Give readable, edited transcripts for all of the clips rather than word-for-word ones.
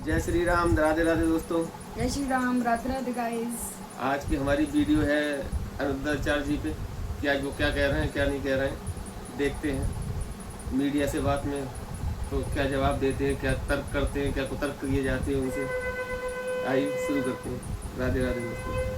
जय श्री राम, राधे राधे दोस्तों। जय श्री राम, राधे राधे गाइस। आज की हमारी वीडियो है अनिरुद्धाचार्य जी पे। वो क्या कह रहे हैं, क्या नहीं कह रहे हैं, देखते हैं। मीडिया से बात में तो क्या जवाब देते हैं, क्या तर्क करते हैं, क्या कुतर्क किए जाते हैं उनसे। आइए शुरू करते हैं। राधे राधे दोस्तों।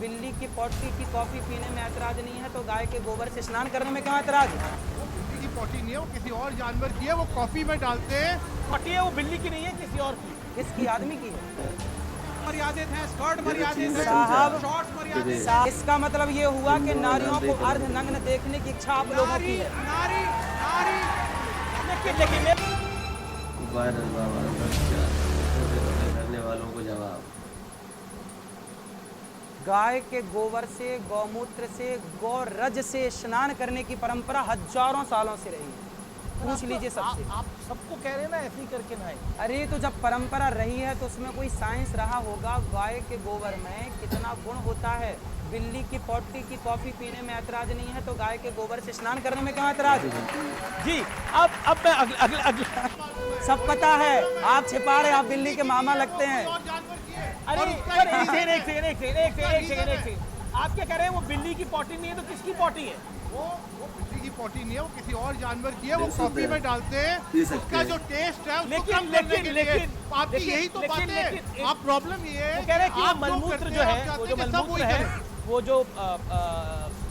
बिल्ली की पॉटी की कॉफी पीने में ऐतराज नहीं है तो गाय के गोबर से स्नान करने में क्यों ऐतराज है? बिल्ली की पॉटी नहीं है, वो किसी और जानवर की है, वो कॉफी में डालते हैं। पॉटी है वो बिल्ली की नहीं है, किसी और की। किसकी? आदमी की है। मर्यादित है, स्कर्ट मर्यादित है, साहब, शॉर्ट्स मर्यादित है। इसका मतलब ये हुआ कि नारियों को अर्धनग्न देखने की इच्छा आप लोगों की है। नारी नारी लेकिन वायरल बाबा करने वालों को जवाब। गाय के गोबर से, गौमूत्र से, गौरज से स्नान करने की परंपरा हजारों सालों से रही है। पूछ लीजिए सबसे। आप सबको कह रहे हैं ना ऐसे ही करके नहाए। अरे तो जब परंपरा रही है तो उसमें कोई साइंस रहा होगा। गाय के गोबर में कितना गुण होता है। बिल्ली की पॉटी की कॉफी पीने में ऐतराज नहीं है तो गाय के गोबर से स्नान करने में क्यों ऐतराज है? जी अब मैं अगले सब पता है, आप छिपा रहे, आप बिल्ली के मामा लगते हैं। और जानवर की है। अरे और उसका एक सेकंड रीजन है। आप क्या कह रहे हैं? वो बिल्ली की पॉटी नहीं है तो किसकी पॉटी है? वो बिल्ली की पॉटी नहीं है, वो किसी और जानवर की है, वो देख सकते कॉफी हैं। में डालते हैं। पी सकते उसका हैं। जो टेस्ट है उसको लेकिन- कम करने लेकिन- के लिए। लेकिन- आपकी लेकिन- यही तो बात है। लेकिन- आप प्रॉब्लम ये है वो कह रहे हैं कि आप वो मलमूत्र करते जो हैं, है, आप चाहते वो जो हैं कि सब मलमूत्र वही है, करें। वो जो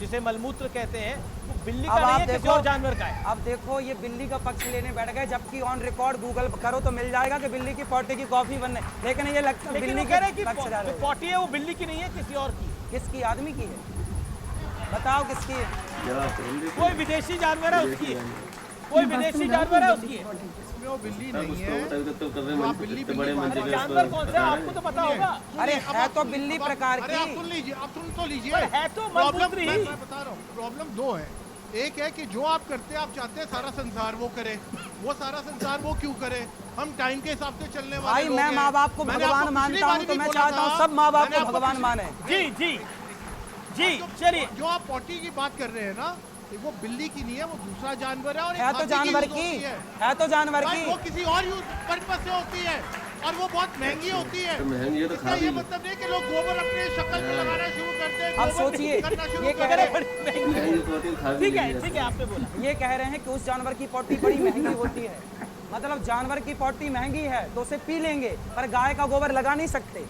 जिसे मलमूत्र कहते हैं, वो बिल्ली का अब नहीं आप है, किसी देखो, और जानवर का है। अब देखो ये बिल्ली का पक्ष लेने बैठ गए, जबकि ऑन रिकॉर्ड गूगल करो तो मिल जाएगा कि बिल्ली की पॉटी की कॉफी बनने। लेकिन ये लगता है लेकिन बिल्ली वो कह रहे हैं के कि पक्ष डाले। जो पॉटी है वो बिल्ली की नहीं है, किसी और की। किसकी? आदमी की है। बताओ किसकी है? जवाब तो हम देते कोई हैं। विदेशी जानवर है उसकी है, विदेशी कोई विदेशी जानवर है उसकी है। इसमें वो बिल्ली अब नहीं उसको है। बताओ तो कर रहे तो आप हैं बिल्ली- इतने बड़े बिल्ली मंच अरे पे जानवर कौन सा है आपको तो पता होगा। अरे अब है आप तो सुन- बिल्ली अब आप- प्रकार अरे की। आप सुन लीजिए, आप सुन तो लीजिए। पर है तो प्रॉब्लम मलमूत्र ही। मैं बता रहा हूँ, प्रॉब्लम दो है। एक है कि जो आप करते हैं, आप चाहते हैं सारा संसार वो करे। वो सारा संसार वो क्यों करे? हम टाइम के हिसाब से चलने वाले भाई लोग मैं हैं। माँ बाप को मैंने भगवान आपको पिछली मानता हूँ बारी तो भी मैं बोला चाहता हूँ था, सब माँ बाप मैंने को आपको भगवान पिछली- माने। जी चलिए। जो आप पॉटी की बात कर रहे हैं ना, वो बिल्ली की नहीं है, वो दूसरा जानवर है। और एक है तो हाथी जानवर यूज की, होती है। है तो जानवर भाई, वो की। किसी और यूज पर्पज से होती है और वो बहुत महंगी होती है। तो महंगी है तो इसका खा ये भी लो। मतलब नहीं कि लोग गोबर अपने शक्ल में लगाना शुरू करते हैं। अब गोबर सोचिए, करना शुरू ये कर कह रहे देते हैं। महंगी तो होती है, खा भी ठीक लेंगे है ऐसे। आपने बोला। ये कह रहे हैं कि उस जानवर की पॉटी बड़ी महंगी होती है। मतलब जानवर की पॉटी महंगी है तो उसे पी लेंगे, पर गाय का गोबर लगा नहीं सकते।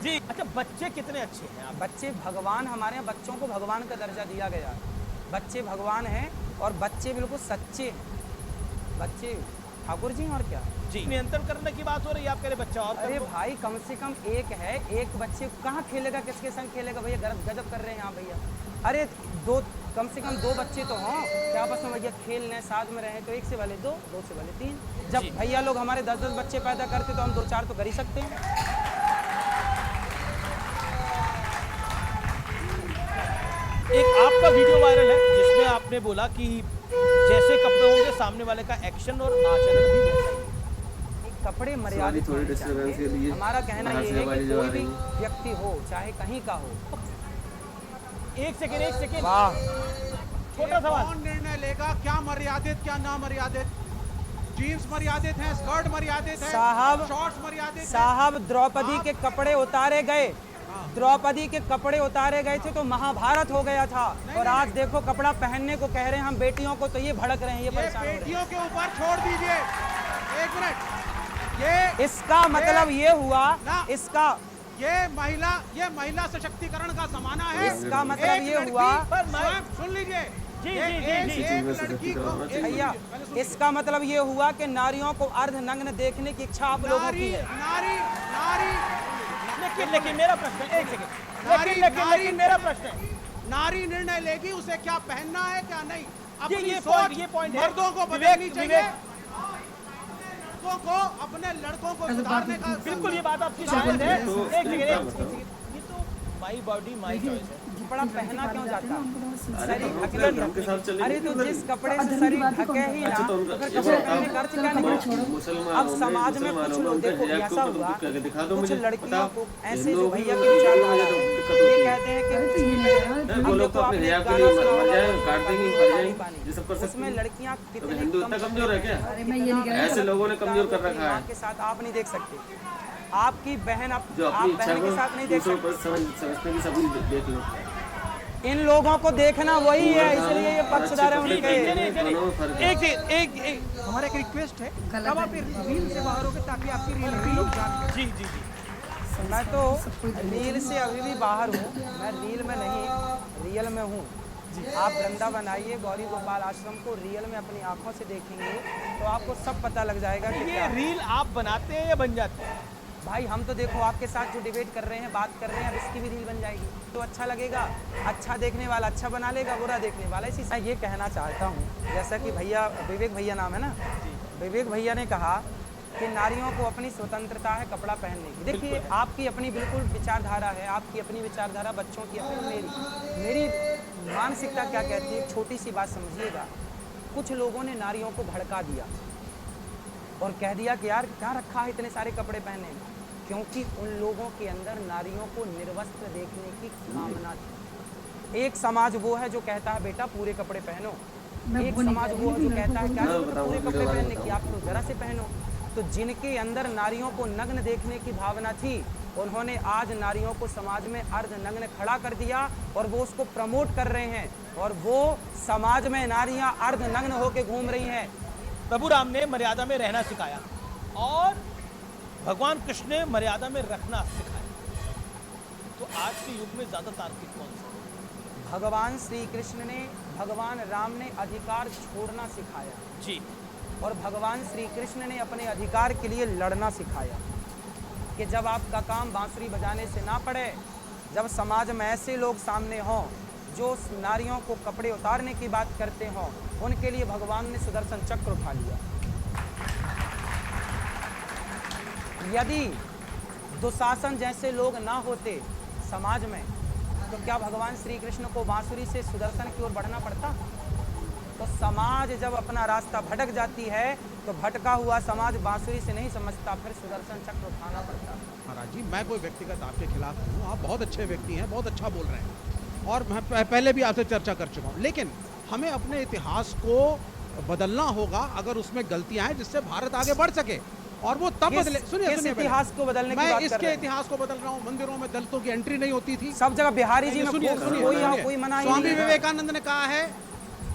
जी अच्छा, बच्चे कितने अच्छे हैं आप? बच्चे भगवान, हमारे यहाँ बच्चों को भगवान का दर्जा दिया गया है। बच्चे भगवान हैं और बच्चे बिल्कुल सच्चे हैं। बच्चे ठाकुर जी और क्या। जी नियंत्रण करने की बात हो रही है, आप कह रहे बच्चा और अरे कर दो। भाई कम से कम एक है, एक बच्चे कहाँ खेलेगा, किसके संग खेलेगा भैया? गजब कर रहे हैं यहाँ भैया। अरे दो, कम से कम दो बच्चे तो हों कि आपस में भैया खेल लें, साथ में रहें। तो एक से भले दो, दो से भले तीन। जब भैया लोग हमारे 10-10 बच्चे पैदा करते तो हम 2-4 तो कर ही सकते हैं। एक आपका वीडियो वायरल है जिसमें आपने बोला कि जैसे कपड़े होंगे सामने वाले का एक्शन और आचरण भी वैसा ही है। कपड़े मर्यादित थोड़ी होने डिस्टर्बेंस के चाहिए। लिए हमारा कहना बाहर ये से है आवाज़ें कि जो आ कोई भी रही हैं। व्यक्ति हो, चाहे कहीं का हो। एक सेकेंड वाह, छोटा सवाल। कौन निर्णय लेगा क्या मर्यादित क्या ना मर्यादित? जीन्स मर्यादित है, स्कर्ट मर्यादित है, साहब, शॉर्ट्स मर्यादित है। साहब द्रौपदी के कपड़े उतारे गए, द्रौपदी के कपड़े उतारे गए थे तो महाभारत हो गया था। और आज देखो कपड़ा पहनने को कह रहे हैं हम बेटियों को, तो ये भड़क रहे हैं, ये ये परेशान हो रहे हैं। बेटियों के ऊपर छोड़ दीजिए। एक मिनट, ये इसका मतलब ये हुआ, ना। इसका ये महिला सशक्तिकरण का जमाना है। इसका मतलब एक ये लड़की- हुआ, पर मैं- स्वयं सुन लीजिए। जी, ये जी, जी, एक- जी। एक में लड़की को सशक्तिकरण होना चाहिए। भैया पहले सुन लीजिए। इसका मतलब ये हुआ कि नारियों को अर्धनग्न देखने की इच्छा आप लोगों की नारी है। नारी नारी लेकिन मेरा प्रश्न है, एक सेकेंड। नारी- लेकिन मेरा प्रश्न है, नारी निर्णय लेगी उसे क्या पहनना है क्या नहीं। अपनी ये सोच point है। मर्दों को विवेक- बदलनी चाहिए। विवेक- लड़कों को अपने लड़कों को सुधारने का बिल्कुल ये बात आपकी जायज है। तो एक सेकेंड, क्या बताऊं? ये तो माई बॉडी माई चॉइस है। कपड़ा पहना क्यों जाता है? अरे शरीर तो ढकना हम के साथ चलेंगे अरे तो उधर जिस ही। कपड़े से शरीर ढके ही ना अच्छा तो तो फिर ये कपड़े बताओ, पहनने का अर्थ क्या निकला? मुसलमान अब समाज में कुछ लोग देखो ऐसा हुआ, दिखा दो कुछ मुझे, लड़कियों बताओ। को ऐसे हिंदुओं जो की भैया वो के विचार मुझे तो दिक्कत ये होती है। कहते हैं अरे तो कि ये नहीं है यार, नहीं, वो लोग तो अपने हिजाब के लिए मर जाए, काट देंगे, मर जाएंगे, ये सब कर सकते उसमें हैं। लड़कियां तो कितनी हिंदू इतना कमजोर है क्या? अरे मैं ये नहीं कह रही ऐसे लोगों ने कमजोर कर रखा है माँ के साथ आप नहीं देख सकते, आपकी बहन आप जो अपनी इच्छा बहन को के साथ नहीं देख दूसरों सकते। पर समझने की सभी देख लो। इन लोगों को देखना वही है, इसलिए ये पक्षधर है उनके। चलिए दोनों में फर्क है। एक हमारा एक रिक्वेस्ट है, गलत तब आप है। रील से बाहर होगे ताकि आपकी रील भी लोग जान जी जी जी मैं तो रील से अभी भी बाहर हूँ, मैं रील में नहीं रियल में हूँ। आप वृंदावन आइए, गौरी गोपाल आश्रम को रियल में अपनी आंखों से देखेंगे तो आपको सब पता लग जाएगा कि ये क्या रील आप बनाते हैं या बन जाते हैं? भाई हम तो देखो आपके साथ जो डिबेट कर रहे हैं, बात कर रहे हैं, अब इसकी भी रील बन जाएगी तो अच्छा लगेगा। अच्छा देखने वाला अच्छा बना लेगा, बुरा देखने वाला इसी। मैं ये कहना चाहता हूँ, जैसा कि भैया विवेक भैया नाम है ना, विवेक भैया ने कहा कि नारियों को अपनी स्वतंत्रता है कपड़ा पहनने की। देखिए आपकी अपनी बिल्कुल विचारधारा है, आपकी अपनी विचारधारा, बच्चों की अपनी, मेरी मानसिकता क्या कहती है। छोटी सी बात समझिएगा, कुछ लोगों ने नारियों को भड़का दिया और कह दिया कि यार क्या रखा है इतने सारे कपड़े पहने, क्योंकि उन लोगों के अंदर नारियों को निर्वस्त्र देखने की कामना थी। एक समाज वो है जो कहता है बेटा पूरे कपड़े पहनो, मैं एक वो नहीं समाज कह वो रही, है जो मैं कहता है तो क्या मैं जरूरत है बताऊं पूरे वीडियो कपड़े वायरल पहनने की, बताऊं। आप तो जरा से पहनो। तो जिनके अंदर नारियों को नग्न देखने की भावना थी, उन्होंने आज नारियों को समाज में अर्धनग्न खड़ा कर दिया और वो उसको प्रमोट कर रहे हैं, और वो समाज में नारियां अर्धनग्न होकर घूम रही हैं। प्रभु राम ने मर्यादा में रहना सिखाया और भगवान कृष्ण ने मर्यादा में रखना सिखाया। तो आज के युग में ज्यादा तार्किक कौन सा? भगवान श्री कृष्ण ने, भगवान राम ने अधिकार छोड़ना सिखाया जी, और भगवान श्री कृष्ण ने अपने अधिकार के लिए लड़ना सिखाया कि जब आपका काम बांसुरी बजाने से ना पड़े, जब समाज में ऐसे लोग सामने हों जो नारियों को कपड़े उतारने की बात करते हों, उनके लिए भगवान ने सुदर्शन चक्र उठा लिया। यदि दुशासन जैसे लोग ना होते समाज में, तो क्या भगवान श्री कृष्ण को बांसुरी से सुदर्शन की ओर बढ़ना पड़ता? तो समाज जब अपना रास्ता भटक जाती है तो भटका हुआ समाज बांसुरी से नहीं समझता, फिर सुदर्शन चक्र उठाना पड़ता। महाराज जी, मैं कोई व्यक्तिगत आपके खिलाफ नहीं हूँ, आप बहुत अच्छे व्यक्ति हैं, बहुत अच्छा बोल रहे हैं और मैं पहले भी आपसे चर्चा कर चुका हूँ, लेकिन हमें अपने इतिहास को बदलना होगा अगर उसमें गलतियां हैं जिससे भारत आगे बढ़ सके, और वो तब बदले। सुनिए किस सुनिए, इतिहास को बदलने की मैं बात कर इसके रहे हैं? इतिहास को बदल रहा हूँ। मंदिरों में दलितों की एंट्री नहीं होती थी। सब जगह बिहारी जी में सुनिए, कोई सुनिए, कोई सुनिए। कोई मना ही स्वामी नहीं है। विवेकानंद ने कहा है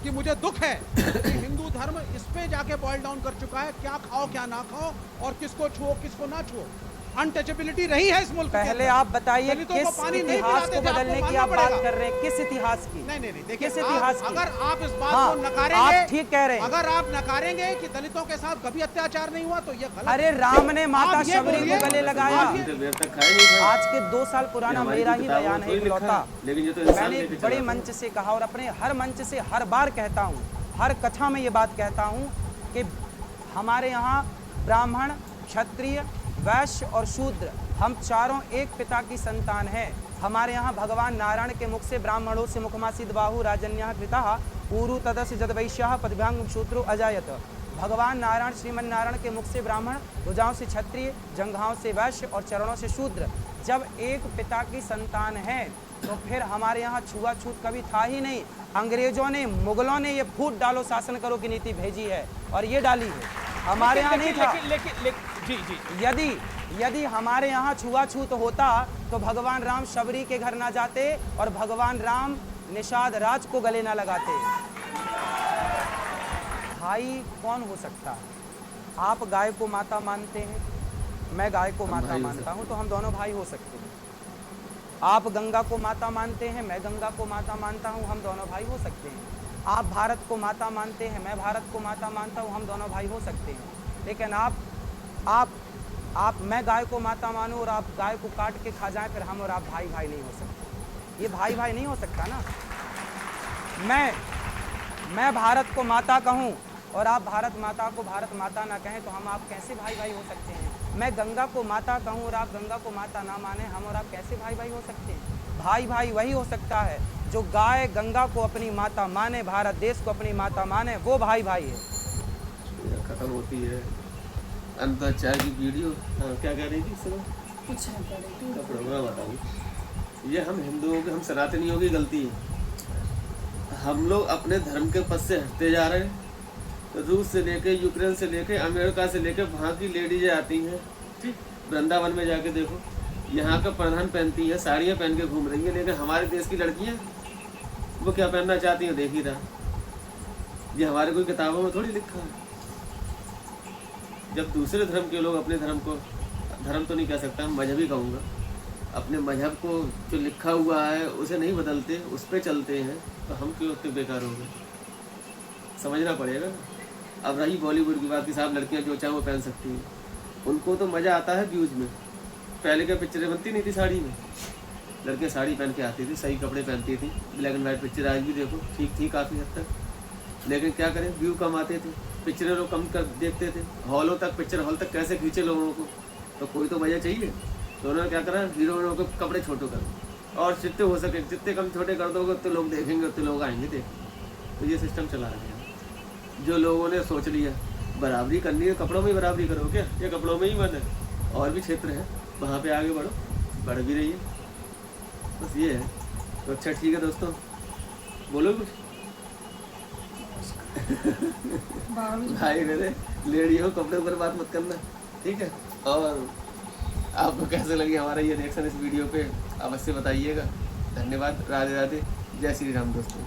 कि मुझे दुख है कि हिंदू धर्म इस पे जाके बॉयल डाउन कर चुका है, क्या खाओ क्या ना खाओ और किसको छुओ किसको ना छुओ। अनटचेबिलिटी रही है इस मुल्क के पहले अंदर। आप बताइए दलितों को किस पानी नहीं इतिहास पिलाते को थे, आपको बदलने की मानना आप बात पड़ेगा। कर रहे हैं? किस इतिहास की? नहीं देखिए, किस इतिहास की? अगर आप इस बात हाँ, को नकारेंगे, आप ठीक कह रहे हैं। अगर आप नकारेंगे कि दलितों के साथ कभी अत्याचार नहीं हुआ तो ये गलत अरे है। राम ने माता आप ये शबरी बोलिए, को गले लगाया। आप ये- इतने देर तक खाए नहीं खाए। आज के 2 साल पुराना हमारी मेरा ही किताबों बयान में है थोड़ी लिखा इकलौता। है, लेकिन ये तो इंसान मैंने लेके बड़े चला था। मंच से कहा और अपने हर मंच से हर बार कहता हूँ, हर कथा में ये बात कहता हूँ कि हमारे यहाँ ब्राह्मण, क्षत्रिय, वैश्य और शूद्र, हम चारों एक पिता की संतान हैं। हमारे यहाँ भगवान नारायण के मुख से ब्राह्मणों से मुखमासीद बाहु राजन्य कृता ऊरु तदस जदवैश्य पदभ्यांग शूद्रो अजायत। भगवान नारायण श्रीमन नारायण के मुख से ब्राह्मण, भुजाओं से क्षत्रिय, जंघाओं से वैश्य और चरणों से शूद्र। जब एक पिता की संतान है तो फिर हमारे यहाँ छुआछूत कभी था ही नहीं। अंग्रेजों ने, मुगलों ने ये फूट डालो शासन करो की नीति भेजी है और ये डाली है, हमारे यहाँ नहीं था। लेकिन जी जी, यदि हमारे यहाँ छुआछूत होता तो भगवान राम शबरी के घर ना जाते और भगवान राम निषाद राज को गले ना लगाते। भाई कौन हो सकता है? आप गाय को माता मानते हैं, मैं गाय को माता मानता हूँ, तो हम दोनों भाई हो सकते हैं। आप गंगा को माता मानते हैं, मैं गंगा को माता मानता हूँ, हम दोनों भाई हो सकते हैं। आप भारत को माता मानते हैं, मैं भारत को माता मानता हूँ, हम दोनों भाई हो सकते हैं। लेकिन आप मैं गाय को माता मानूं और आप गाय को काट के खा जाएं, फिर हम और आप भाई भाई नहीं हो सकते। ये भाई भाई नहीं हो सकता ना। मैं भारत को माता कहूं और आप भारत माता को भारत माता ना कहें तो हम आप कैसे भाई भाई हो सकते हैं? मैं गंगा को माता कहूं और आप गंगा को माता ना माने, हम और आप कैसे भाई भाई हो सकते हैं? भाई भाई वही हो सकता है जो गाय गंगा को अपनी माता माने, भारत देश को अपनी माता माने, वो भाई भाई है। खत्म होती है अंदर चाय की वीडियो। हाँ, क्या कह रही थी इस समय? कुछ नहीं कर रही थी। कपड़ों में बताऊँ, ये हम हिंदुओं की, हम सनातनियों की गलती है। हम लोग अपने धर्म के पद से हटते जा रहे हैं। रूस से लेके, यूक्रेन से लेके, अमेरिका से लेके वहाँ की लेडीजें आती हैं, ठीक, वृंदावन में जाके देखो, यहाँ का प्रधान पहनती है, साड़ियाँ पहन के घूम रही है, लेकिन हमारे देश की लड़कियाँ वो क्या पहनना चाहती हैं देख ही रहा। ये हमारे कोई किताबों में थोड़ी लिखा है। जब दूसरे धर्म के लोग अपने धर्म को, धर्म तो नहीं कह सकता, मजहब ही कहूँगा, अपने मजहब को जो लिखा हुआ है उसे नहीं बदलते, उस पर चलते हैं, तो हम क्यों उतने बेकार हो गए? समझना पड़ेगा। अब रही बॉलीवुड की बात की, साहब लड़कियां जो चाहे वो पहन सकती हैं, उनको तो मज़ा आता है व्यूज़ में। पहले क्या पिक्चरें बनती नहीं थी साड़ी में, लड़कियां साड़ी पहन के आती थी, सही कपड़े पहनती थी, ब्लैक एंड वाइट पिक्चर आज भी देखो ठीक थी काफ़ी हद तक, लेकिन क्या करें, व्यू कम आते थे, पिक्चरें लोग कम कर देखते थे, हॉलों तक, पिक्चर हॉल तक कैसे खींचे लोगों को, तो कोई तो मज़ा चाहिए। तो उन्होंने क्या करा, हीरोइनों के कपड़े छोटे करो, और जितने हो सके जितने कम छोटे कर दोगे उतने लोग देखेंगे, उतने लोग आएंगे देख। तो ये सिस्टम चला रहे हैं। जो लोगों ने सोच लिया बराबरी करनी है, कपड़ों में ही बराबरी करो, क्या ये कपड़ों में ही मन है, और भी क्षेत्र हैं वहाँ पे आगे बढ़ो, बढ़ भी रही है, बस ये है। तो अच्छा ठीक है दोस्तों, बोलो कुछ। भाई मेरे लेडी हो, कपड़े पर बात मत करना, ठीक है। और आपको कैसे लगी हमारा ये रिएक्शन इस वीडियो पे अवश्य बताइएगा। धन्यवाद, राधे राधे, जय श्री राम दोस्तों।